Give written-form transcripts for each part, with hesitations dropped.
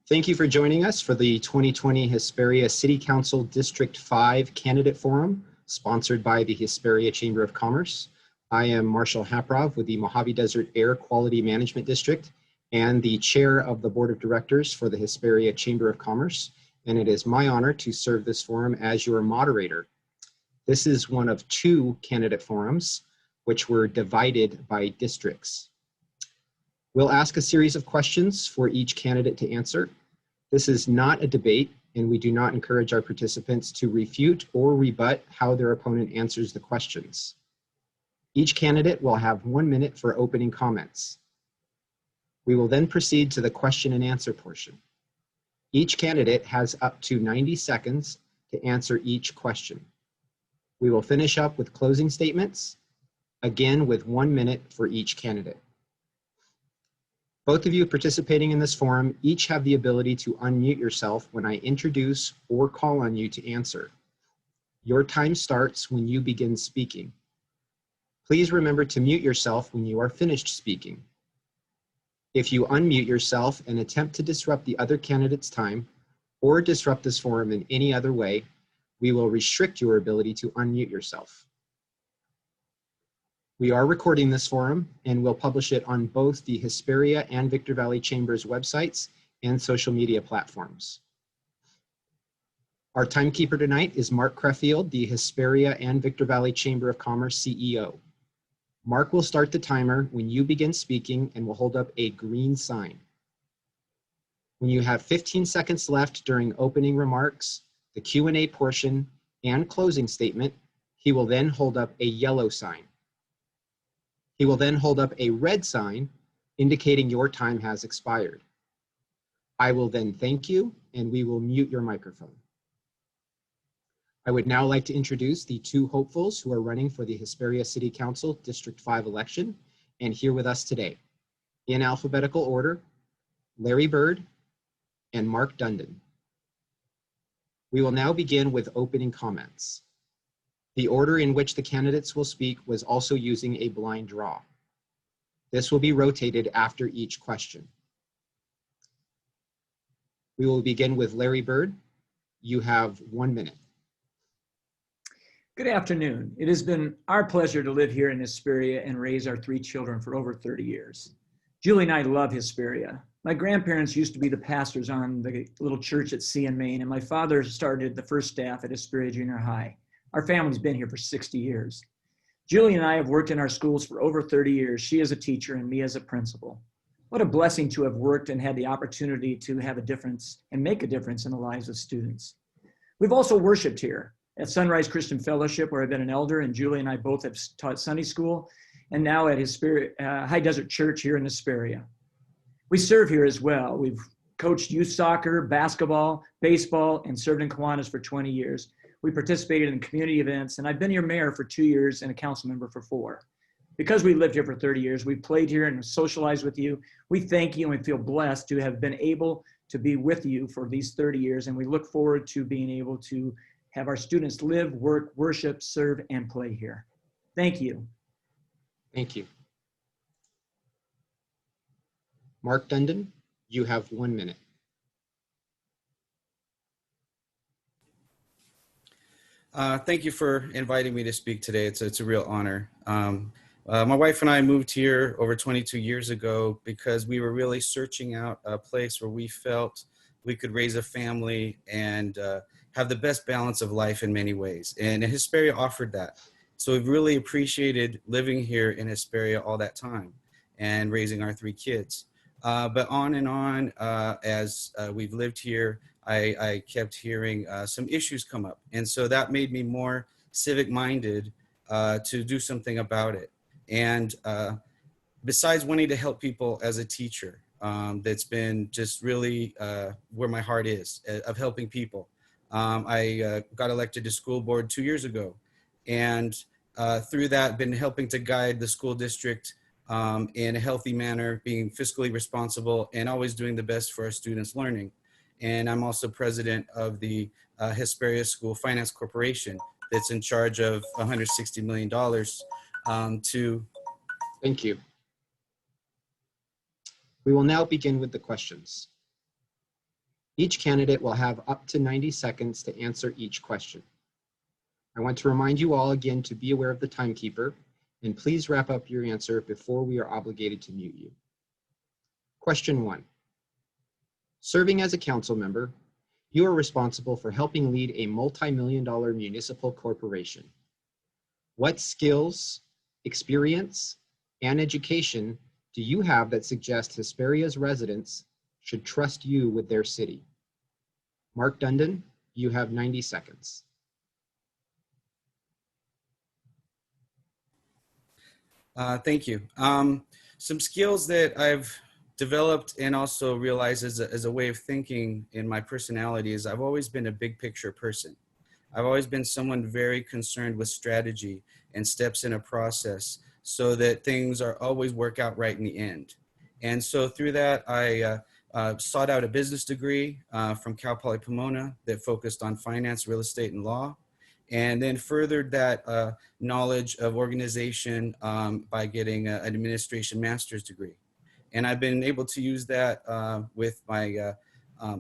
Thank you for joining us for the 2020 Hesperia City Council District 5 Candidate Forum, sponsored by the Hesperia Chamber of Commerce. I am Marshall Haprov with the Mojave Desert Air Quality Management District and the chair of the Board of Directors for the Hesperia Chamber of Commerce, and it is my honor to serve this forum as your moderator. This is one of two candidate forums, which were divided by districts. We'll ask a series of questions for each candidate to answer. This is not a debate, and we do not encourage our participants to refute or rebut how their opponent answers the questions. Each candidate will have 1 minute for opening comments. We will then proceed to the question and answer portion. Each candidate has up to 90 seconds to answer each question. We will finish up with closing statements, again with 1 minute for each candidate. Both of you participating in this forum each have the ability to unmute yourself when I introduce or call on you to answer. Your time starts when you begin speaking. Please remember to mute yourself when you are finished speaking. If you unmute yourself and attempt to disrupt the other candidate's time or disrupt this forum in any other way, we will restrict your ability to unmute yourself. We are recording this forum and will publish it on both the Hesperia and Victor Valley Chambers websites and social media platforms. Our timekeeper tonight is Mark Creffield, the Hesperia and Victor Valley Chamber of Commerce CEO. Mark will start the timer when you begin speaking and will hold up a green sign. When you have 15 seconds left during opening remarks, the Q&A portion, and closing statement, he will then hold up a yellow sign. He will then hold up a red sign indicating your time has expired. I will then thank you and we will mute your microphone. I would now like to introduce the two hopefuls who are running for the Hesperia City Council District 5 election and here with us today. In alphabetical order, Larry Bird and Mark Dundon. We will now begin with opening comments. The order in which the candidates will speak was also using a blind draw. This will be rotated after each question. We will begin with Larry Bird. You have 1 minute. Good afternoon. It has been our pleasure to live here in Hesperia and raise our 3 children for over 30 years. Julie and I love Hesperia. My grandparents used to be the pastors on the little church at Sea and Main, and my father started the first staff at Hesperia Junior High. Our family's been here for 60 years. Julie and I have worked in our schools for over 30 years. She as a teacher and me as a principal. What a blessing to have worked and had the opportunity to have a difference and make a difference in the lives of students. We've also worshiped here at Sunrise Christian Fellowship, where I've been an elder, and Julie and I both have taught Sunday school, and now at Hesperia, High Desert Church here in Hesperia. We serve here as well. We've coached youth soccer, basketball, baseball, and served in Kiwanis for 20 years. We participated in community events, and I've been your mayor for 2 years and a council member for 4. Because we lived here for 30 years, we played here and socialized with you. We thank you and we feel blessed to have been able to be with you for these 30 years, and we look forward to being able to have our students live, work, worship, serve, and play here. Thank you. Thank you. Mark Dundon, you have 1 minute. Thank you for inviting me to speak today. It's a real honor. My wife and I moved here over 22 years ago because we were really searching out a place where we felt we could raise a family and have the best balance of life in many ways. And Hesperia offered that. So we've really appreciated living here in Hesperia all that time and raising our 3 kids. But on and on, as we've lived here, I kept hearing some issues come up. And so that made me more civic minded to do something about it. And besides wanting to help people as a teacher, that's been just really where my heart is, of helping people. I got elected to school board 2 years ago. And through that, been helping to guide the school district in a healthy manner, being fiscally responsible and always doing the best for our students' learning. And I'm also president of the Hesperia School Finance Corporation that's in charge of $160 million to... Thank you. We will now begin with the questions. Each candidate will have up to 90 seconds to answer each question. I want to remind you all again to be aware of the timekeeper, and please wrap up your answer before we are obligated to mute you. Question 1. Serving as a council member, you are responsible for helping lead a multi-million-dollar municipal corporation. What skills, experience, and education do you have that suggest Hesperia's residents should trust you with their city? Mark Dundon, you have 90 seconds. Thank you. Some skills that I've developed and also realized as a way of thinking in my personality is I've always been a big picture person. I've always been someone very concerned with strategy and steps in a process so that things are always work out right in the end. And so through that, I sought out a business degree from Cal Poly Pomona that focused on finance, real estate, and law, and then furthered that knowledge of organization by getting an administration master's degree. And I've been able to use that with my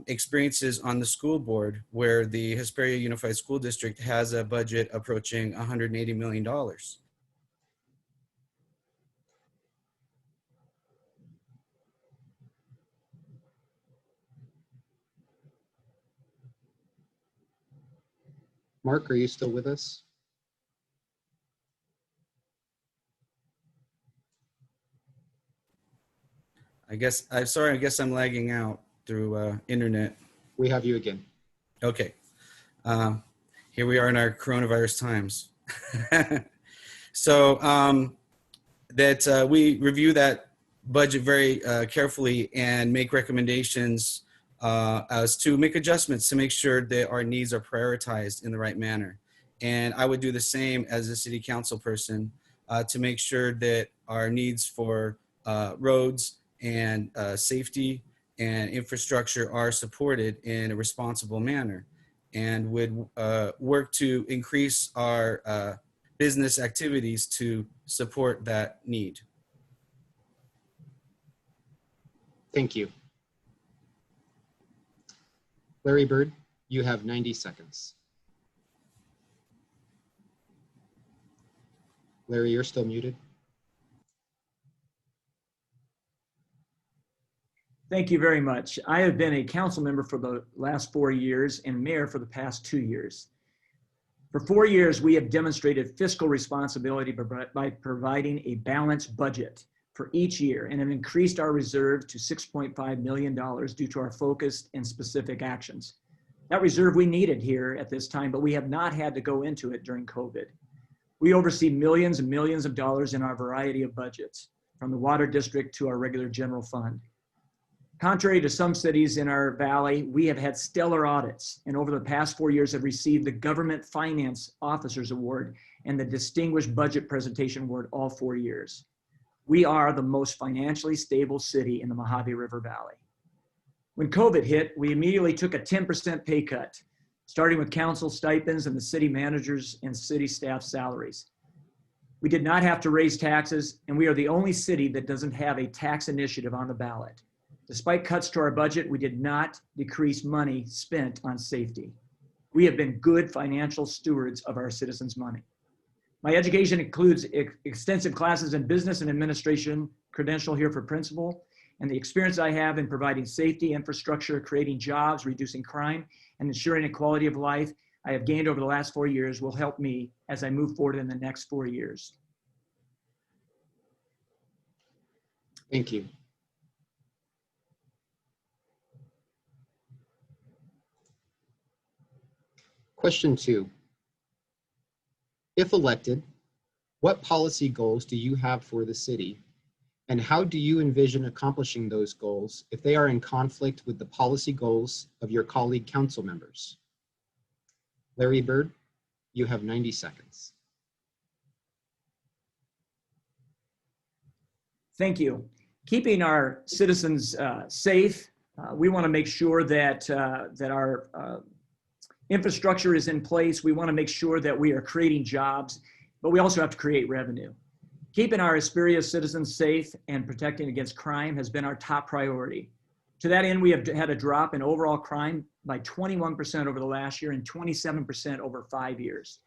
experiences on the school board, where the Hesperia Unified School District has a budget approaching $180 million. Mark, are you still with us? I guess I'm lagging out through internet. We have you again. Okay. Here we are in our coronavirus times. So we review that budget very carefully and make recommendations as to make adjustments to make sure that our needs are prioritized in the right manner. And I would do the same as a city council person to make sure that our needs for roads and safety and infrastructure are supported in a responsible manner, and would work to increase our business activities to support that need. Thank you. Larry Bird, you have 90 seconds. Larry, you're still muted. Thank you very much. I have been a council member for the last 4 years and mayor for the past 2 years. For 4 years, we have demonstrated fiscal responsibility by providing a balanced budget for each year and have increased our reserve to $6.5 million due to our focused and specific actions. That reserve we needed here at this time, but we have not had to go into it during COVID. We oversee millions and millions of dollars in our variety of budgets, from the water district to our regular general fund. Contrary to some cities in our valley, we have had stellar audits, and over the past 4 years have received the Government Finance Officers Award and the Distinguished Budget Presentation Award all 4 years. We are the most financially stable city in the Mojave River Valley. When COVID hit, we immediately took a 10% pay cut, starting with council stipends and the city managers and city staff salaries. We did not have to raise taxes, and we are the only city that doesn't have a tax initiative on the ballot. Despite cuts to our budget, we did not decrease money spent on safety. We have been good financial stewards of our citizens' money. My education includes extensive classes in business and administration, credential here for principal, and the experience I have in providing safety, infrastructure, creating jobs, reducing crime, and ensuring a quality of life I have gained over the last 4 years will help me as I move forward in the next 4 years. Thank you. Question 2. If elected, what policy goals do you have for the city, and how do you envision accomplishing those goals if they are in conflict with the policy goals of your colleague council members? Larry Bird, you have 90 seconds. Thank you. Keeping our citizens safe, we want to make sure that our infrastructure is in place. We want to make sure that we are creating jobs, but we also have to create revenue. Keeping our Hesperia citizens safe and protecting against crime has been our top priority. To that end, we have had a drop in overall crime by 21% over the last year and 27% over 5 years.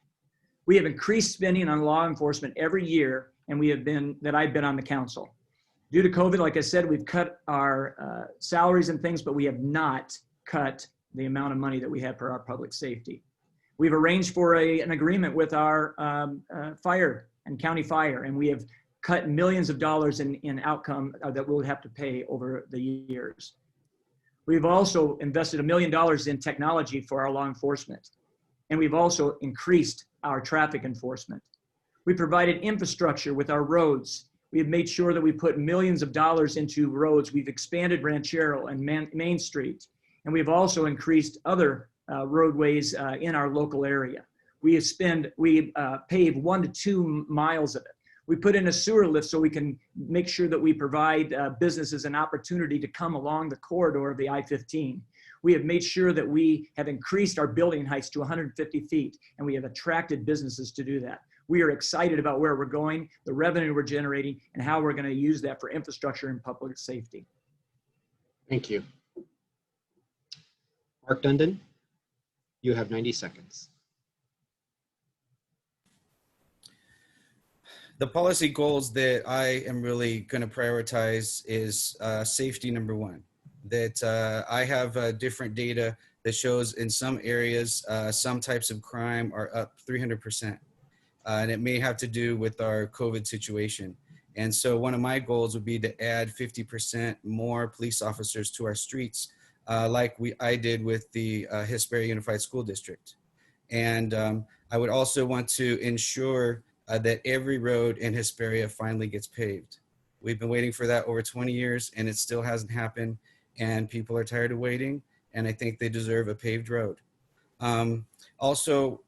We have increased spending on law enforcement every year, and I've been on the council. Due to COVID, like I said, we've cut our salaries and things, but we have not cut the amount of money that we have for our public safety. We've arranged for an agreement with our fire and county fire, and we have cut millions of dollars in outcome that we'll have to pay over the years. We've also invested $1 million in technology for our law enforcement, and we've also increased our traffic enforcement. We provided infrastructure with our roads. We have made sure that we put millions of dollars into roads. We've expanded Ranchero and Main Street, and we've also increased other roadways in our local area. We pave 1 to 2 miles of it. We put in a sewer lift so we can make sure that we provide businesses an opportunity to come along the corridor of the I-15. We have made sure that we have increased our building heights to 150 feet, and we have attracted businesses to do that. We are excited about where we're going, the revenue we're generating, and how we're going to use that for infrastructure and public safety. Thank you. Mark Dundon, you have 90 seconds. The policy goals that I am really going to prioritize is safety, number one. That I have different data that shows in some areas, some types of crime are up 300%. And it may have to do with our COVID situation. And so one of my goals would be to add 50% more police officers to our streets, like I did with the Hesperia Unified School District. And I would also want to ensure that every road in Hesperia finally gets paved. We've been waiting for that over 20 years and it still hasn't happened. And people are tired of waiting. And I think they deserve a paved road. Also,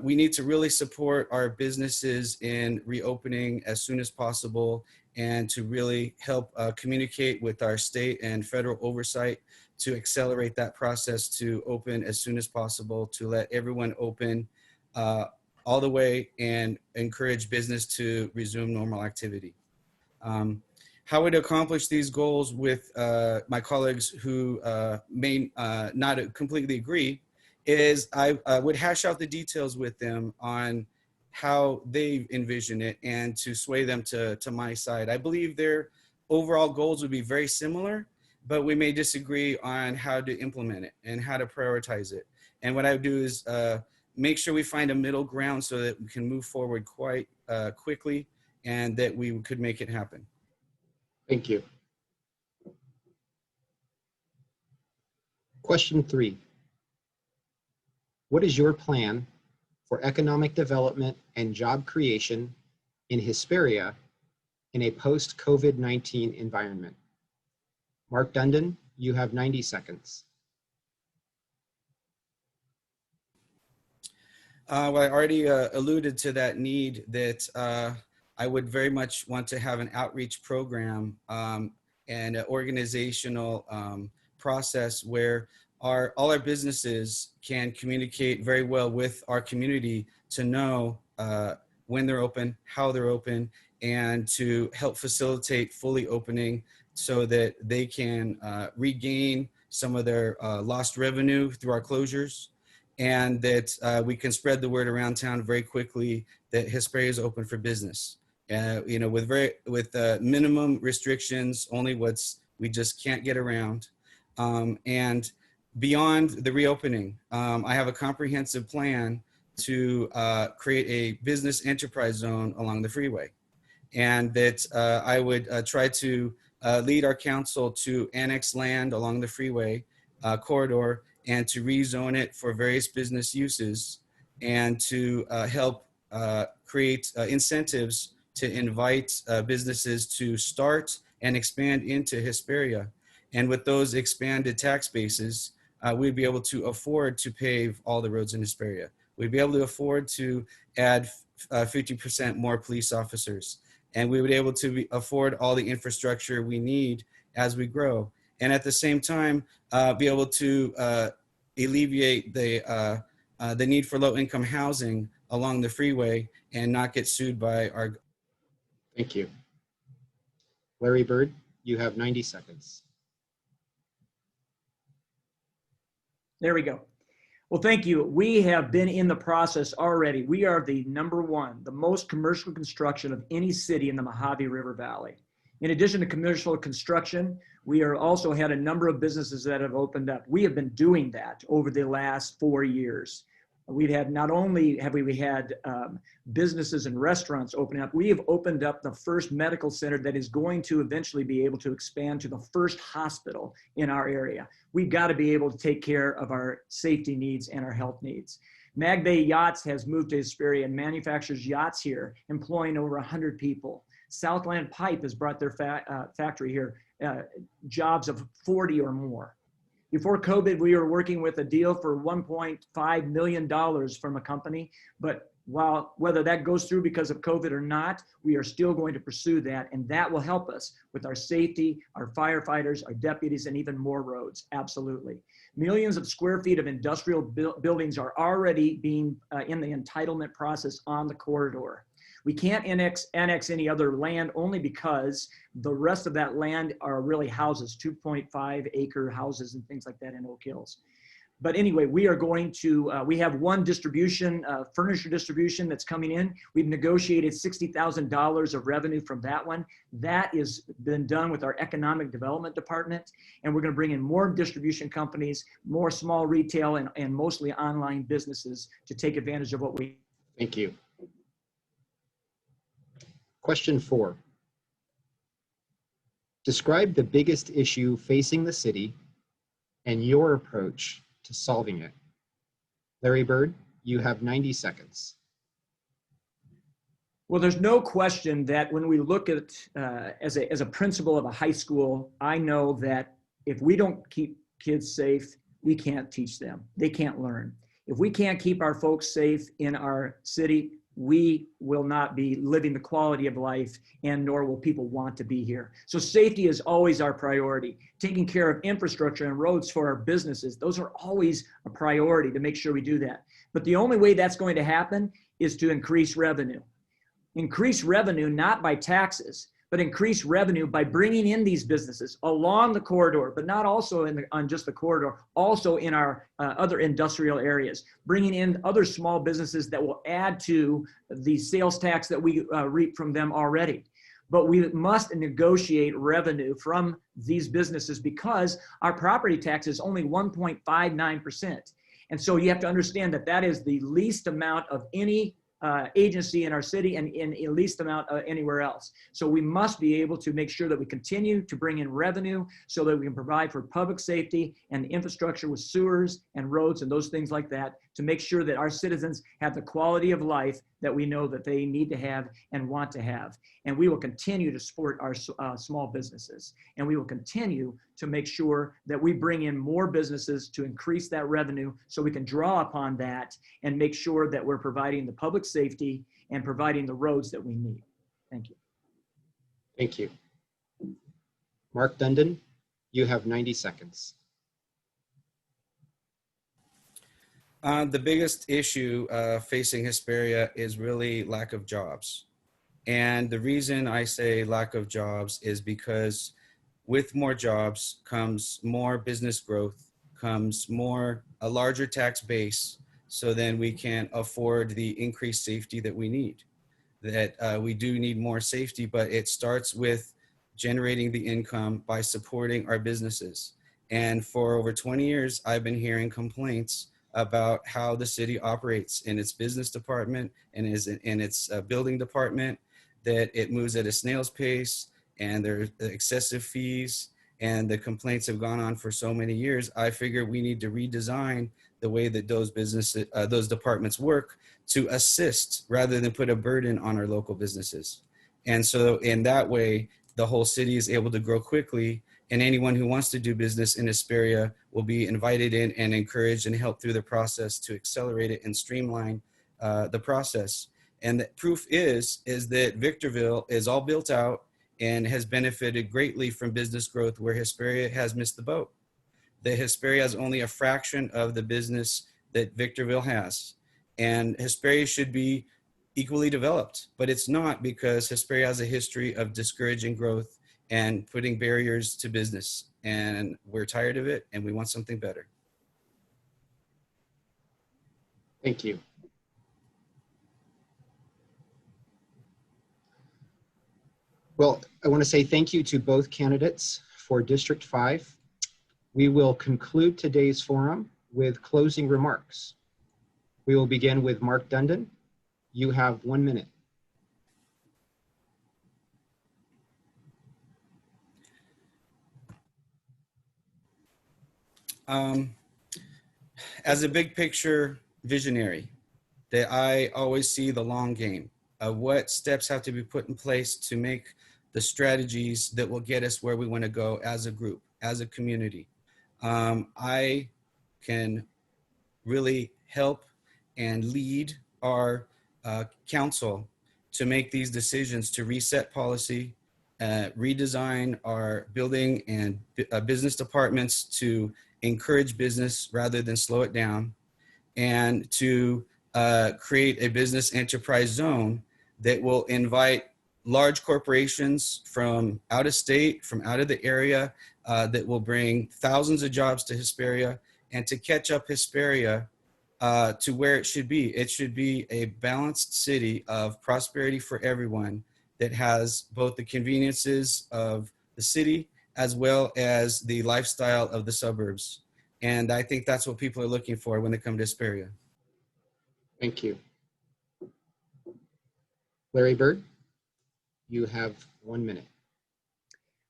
we need to really support our businesses in reopening as soon as possible and to really help communicate with our state and federal oversight to accelerate that process to open as soon as possible, to let everyone open all the way and encourage business to resume normal activity. How would accomplish these goals with my colleagues who may not completely agree is I would hash out the details with them on how they envision it and to sway them to my side. I believe their overall goals would be very similar, but we may disagree on how to implement it and how to prioritize it. And what I would do is make sure we find a middle ground so that we can move forward quite quickly and that we could make it happen. Thank you. Question 3. What is your plan for economic development and job creation in Hesperia in a post-COVID-19 environment? Mark Dundon, you have 90 seconds. Well, I already alluded to that need that I would very much want to have an outreach program and an organizational process where all our businesses can communicate very well with our community to know when they're open, how they're open, and to help facilitate fully opening so that they can regain some of their lost revenue through our closures, and that we can spread the word around town very quickly that Hesperia is open for business. You know, with minimum restrictions, only we just can't get around. And beyond the reopening, I have a comprehensive plan to create a business enterprise zone along the freeway. And that I would try to lead our council to annex land along the freeway corridor and to rezone it for various business uses and to help create incentives to invite businesses to start and expand into Hesperia. And with those expanded tax bases, we'd be able to afford to pave all the roads in Hesperia. We'd be able to afford to add 50% more police officers. And we would be able to afford all the infrastructure we need as we grow. And at the same time, be able to alleviate the need for low-income housing along the freeway and not get sued by our... Thank you. Larry Bird, you have 90 seconds. There we go. Well, thank you. We have been in the process already. We are the #1, the most commercial construction of any city in the Mojave River Valley. In addition to commercial construction, we are also had a number of businesses that have opened up. We have been doing that over the last 4 years. We've had, not only have we had businesses and restaurants opening up, we have opened up the first medical center that is going to eventually be able to expand to the first hospital in our area. We've got to be able to take care of our safety needs and our health needs. Mag Bay Yachts has moved to Hesperia and manufactures yachts here, employing over 100 people. Southland Pipe has brought their factory here, jobs of 40 or more. Before COVID, we were working with a deal for $1.5 million from a company, but whether that goes through because of COVID or not, we are still going to pursue that, and that will help us with our safety, our firefighters, our deputies, and even more roads, absolutely. Millions of square feet of industrial buildings are already being in the entitlement process on the corridor. We can't annex any other land only because the rest of that land are really houses, 2.5 acre houses and things like that in Oak Hills. But anyway, we are going to, we have one distribution, furniture distribution that's coming in. We've negotiated $60,000 of revenue from that one. That has been done with our economic development department. And we're going to bring in more distribution companies, more small retail and mostly online businesses to take advantage of what we. Thank you. Question 4. Describe the biggest issue facing the city and your approach to solving it. Larry Bird, you have 90 seconds. Well, there's no question that when we look at, as a principal of a high school, I know that if we don't keep kids safe, we can't teach them. They can't learn. If we can't keep our folks safe in our city, we will not be living the quality of life, and nor will people want to be here. So safety is always our priority. Taking care of infrastructure and roads for our businesses, those are always a priority to make sure we do that. But the only way that's going to happen is to increase revenue. Increase revenue not by taxes, but increase revenue by bringing in these businesses along the corridor, but not also on just the corridor, also in our other industrial areas, bringing in other small businesses that will add to the sales tax that we reap from them already. But we must negotiate revenue from these businesses because our property tax is only 1.59%. And so you have to understand that that is the least amount of any agency in our city and in the least amount anywhere else. So we must be able to make sure that we continue to bring in revenue so that we can provide for public safety and infrastructure with sewers and roads and those things like that to make sure that our citizens have the quality of life that we know that they need to have and want to have. And we will continue to support our small businesses. And we will continue to make sure that we bring in more businesses to increase that revenue so we can draw upon that and make sure that we're providing the public safety and providing the roads that we need. Thank you. Thank you. Mark Dundon, you have 90 seconds. The biggest issue facing Hesperia is really lack of jobs. And the reason I say lack of jobs is because with more jobs comes more business growth, comes a larger tax base, so then we can afford the increased safety that we need. That we do need more safety, but it starts with generating the income by supporting our businesses. And for over 20 years, I've been hearing complaints about how the city operates in its business department and in its building department, that it moves at a snail's pace and there's excessive fees, and the complaints have gone on for so many years. I figure we need to redesign the way that those departments work to assist rather than put a burden on our local businesses. And so in that way, the whole city is able to grow quickly, and anyone who wants to do business in Hesperia will be invited in and encouraged and helped through the process to accelerate it and streamline the process. And the proof is that Victorville is all built out and has benefited greatly from business growth where Hesperia has missed the boat. That Hesperia has only a fraction of the business that Victorville has. And Hesperia should be equally developed, but it's not, because Hesperia has a history of discouraging growth and putting barriers to business. And we're tired of it and we want something better. Thank you. Well, I want to say thank you to both candidates for District 5. We will conclude today's forum with closing remarks. We will begin with Mark Dundon. You have 1 minute. As a big picture visionary, that I always see the long game of what steps have to be put in place to make the strategies that will get us where we want to go as a group, as a community. I can really help and lead our council to make these decisions to reset policy, redesign our building and business departments to encourage business rather than slow it down, and to create a business enterprise zone that will invite large corporations from out of state, from out of the area, that will bring thousands of jobs to Hesperia, and to catch up Hesperia to where it should be. It should be a balanced city of prosperity for everyone that has both the conveniences of the city as well as the lifestyle of the suburbs. And I think that's what people are looking for when they come to Hesperia. Thank you. Larry Bird, you have 1 minute.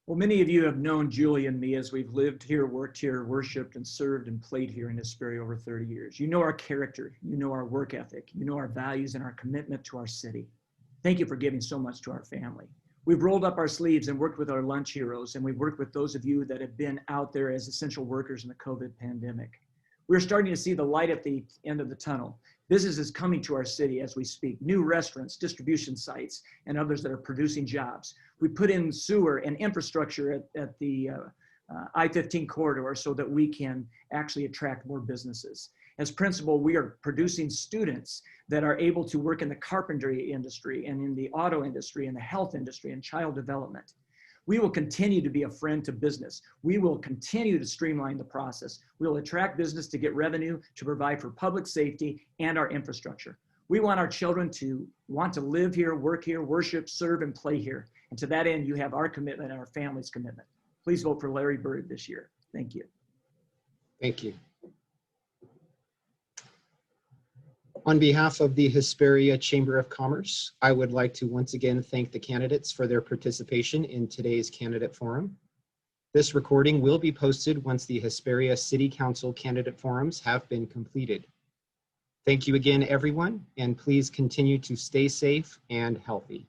Well, many of you have known Julie and me as we've lived here, worked here, worshiped and served and played here in Hesperia over 30 years. You know our character, you know our work ethic, you know our values and our commitment to our city. Thank you for giving so much to our family. We've rolled up our sleeves and worked with our lunch heroes, and we've worked with those of you that have been out there as essential workers in the COVID pandemic. We're starting to see the light at the end of the tunnel. Business is coming to our city as we speak. New restaurants, distribution sites, and others that are producing jobs. We put in sewer and infrastructure at the I-15 corridor so that we can actually attract more businesses. As principal, we are producing students that are able to work in the carpentry industry and in the auto industry and the health industry and child development. We will continue to be a friend to business. We will continue to streamline the process. We will attract business to get revenue, to provide for public safety and our infrastructure. We want our children to want to live here, work here, worship, serve, and play here. And to that end, you have our commitment and our family's commitment. Please vote for Larry Bird this year. Thank you. Thank you. On behalf of the Hesperia Chamber of Commerce, I would like to once again thank the candidates for their participation in today's candidate forum. This recording will be posted once the Hesperia City Council candidate forums have been completed. Thank you again, everyone, and please continue to stay safe and healthy.